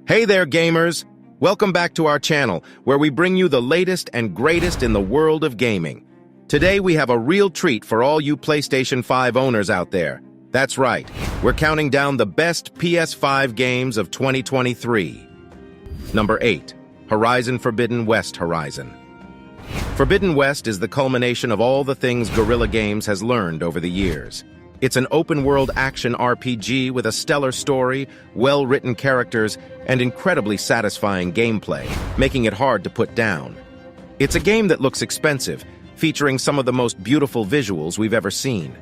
Hey there, gamers! Welcome back to our channel, where we bring you the latest and greatest in the world of gaming. Today we have a real treat for all you PlayStation 5 owners out there. That's right, we're counting down the best PS5 games of 2023. Number 8. Horizon Forbidden West Horizon. Forbidden West is the culmination of all the things Guerrilla Games has learned over the years. It's an open-world action RPG with a stellar story, well-written characters, and incredibly satisfying gameplay, making it hard to put down. It's a game that looks expensive, featuring some of the most beautiful visuals we've ever seen.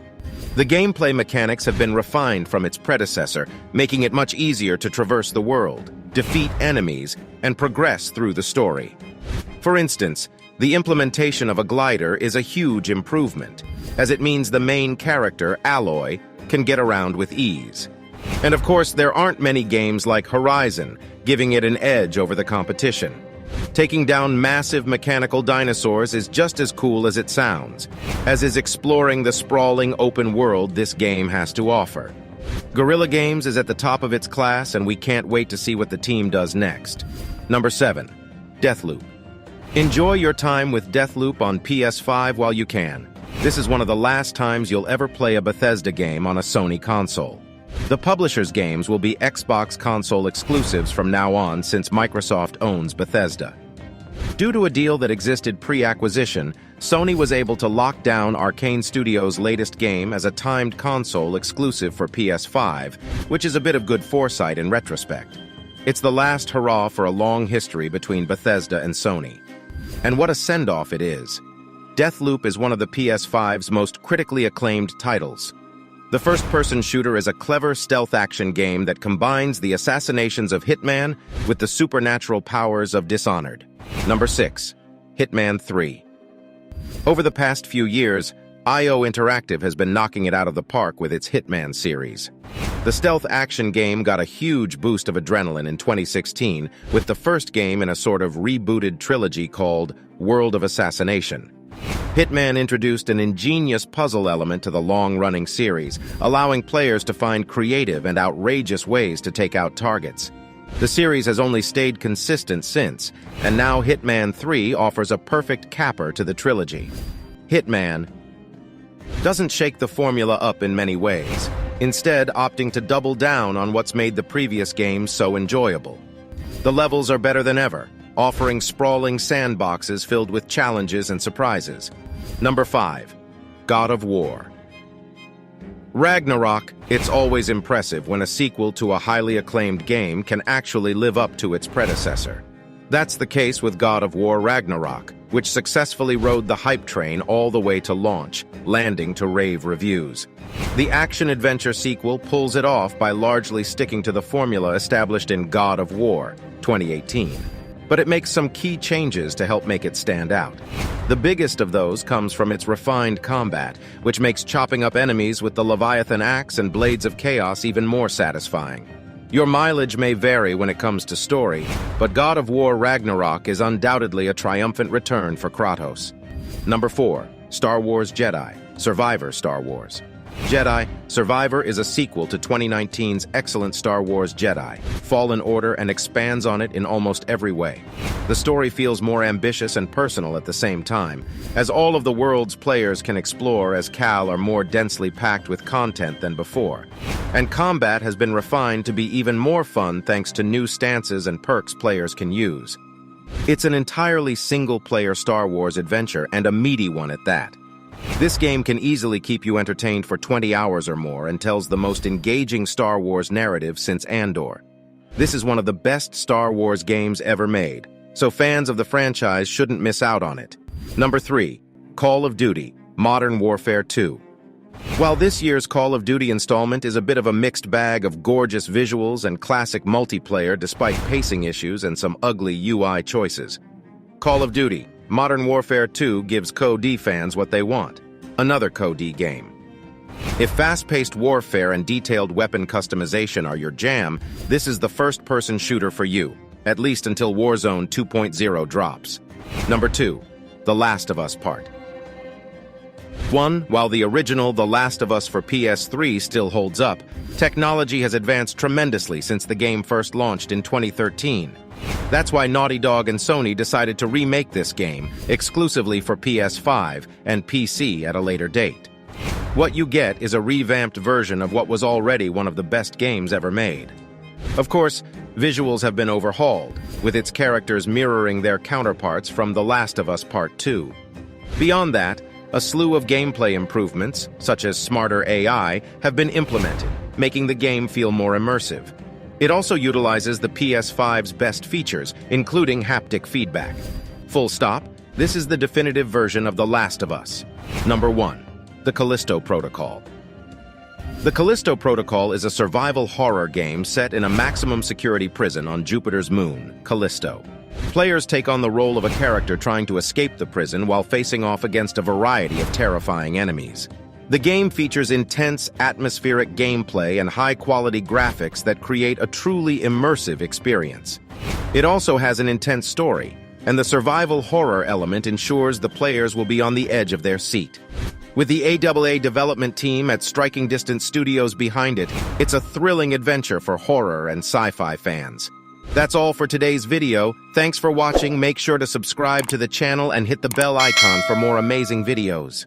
The gameplay mechanics have been refined from its predecessor, making it much easier to traverse the world, defeat enemies, and progress through the story. For instance, the implementation of a glider is a huge improvement, as it means the main character, Aloy, can get around with ease. And of course, there aren't many games like Horizon, giving it an edge over the competition. Taking down massive mechanical dinosaurs is just as cool as it sounds, as is exploring the sprawling open world this game has to offer. Guerrilla Games is at the top of its class, and we can't wait to see what the team does next. Number 7. Deathloop. Enjoy your time with Deathloop on PS5 while you can. This is one of the last times you'll ever play a Bethesda game on a Sony console. The publisher's games will be Xbox console exclusives from now on, since Microsoft owns Bethesda. Due to a deal that existed pre-acquisition, Sony was able to lock down Arcane Studios' latest game as a timed console exclusive for PS5, which is a bit of good foresight in retrospect. It's the last hurrah for a long history between Bethesda and Sony. And what a send-off it is. Deathloop is one of the PS5's most critically acclaimed titles. The first-person shooter is a clever stealth action game that combines the assassinations of Hitman with the supernatural powers of Dishonored. Number 6. Hitman 3. Over the past few years, IO Interactive has been knocking it out of the park with its Hitman series. The stealth action game got a huge boost of adrenaline in 2016 with the first game in a sort of rebooted trilogy called World of Assassination. Hitman introduced an ingenious puzzle element to the long-running series, allowing players to find creative and outrageous ways to take out targets. The series has only stayed consistent since, and now Hitman 3 offers a perfect capper to the trilogy. Hitman doesn't shake the formula up in many ways, instead opting to double down on what's made the previous games so enjoyable. The levels are better than ever, offering sprawling sandboxes filled with challenges and surprises. Number 5. God of War. Ragnarok. It's always impressive when a sequel to a highly acclaimed game can actually live up to its predecessor. That's the case with God of War Ragnarok, which successfully rode the hype train all the way to launch, landing to rave reviews. The action-adventure sequel pulls it off by largely sticking to the formula established in God of War 2018. But it makes some key changes to help make it stand out. The biggest of those comes from its refined combat, which makes chopping up enemies with the Leviathan axe and Blades of Chaos even more satisfying. Your mileage may vary when it comes to story, but God of War Ragnarok is undoubtedly a triumphant return for Kratos. Number 4. Star Wars Jedi. Survivor Star Wars. Jedi Survivor is a sequel to 2019's excellent Star Wars Jedi, Fallen Order, and expands on it in almost every way. The story feels more ambitious and personal at the same time, as all of the world's players can explore as Cal are more densely packed with content than before. And combat has been refined to be even more fun thanks to new stances and perks players can use. It's an entirely single-player Star Wars adventure, and a meaty one at that. This game can easily keep you entertained for 20 hours or more and tells the most engaging Star Wars narrative since Andor. This is one of the best Star Wars games ever made, so fans of the franchise shouldn't miss out on it. Number 3. Call of Duty Modern Warfare 2. While this year's Call of Duty installment is a bit of a mixed bag of gorgeous visuals and classic multiplayer despite pacing issues and some ugly UI choices, Call of Duty Modern Warfare 2 gives CoD fans what they want: another CoD game. If fast-paced warfare and detailed weapon customization are your jam, this is the first-person shooter for you, at least until Warzone 2.0 drops. Number 2. The Last of Us Part. 1. While the original The Last of Us for PS3 still holds up, technology has advanced tremendously since the game first launched in 2013. That's why Naughty Dog and Sony decided to remake this game exclusively for PS5 and PC at a later date. What you get is a revamped version of what was already one of the best games ever made. Of course, visuals have been overhauled, with its characters mirroring their counterparts from The Last of Us Part 2. Beyond that, a slew of gameplay improvements, such as smarter AI, have been implemented, making the game feel more immersive. It also utilizes the PS5's best features, including haptic feedback. Full stop, this is the definitive version of The Last of Us. Number 1. The Callisto Protocol. The Callisto Protocol is a survival horror game set in a maximum security prison on Jupiter's moon, Callisto. Players take on the role of a character trying to escape the prison while facing off against a variety of terrifying enemies. The game features intense, atmospheric gameplay and high-quality graphics that create a truly immersive experience. It also has an intense story, and the survival horror element ensures the players will be on the edge of their seat. With the AAA development team at Striking Distance Studios behind it, it's a thrilling adventure for horror and sci-fi fans. That's all for today's video. Thanks for watching. Make sure to subscribe to the channel and hit the bell icon for more amazing videos.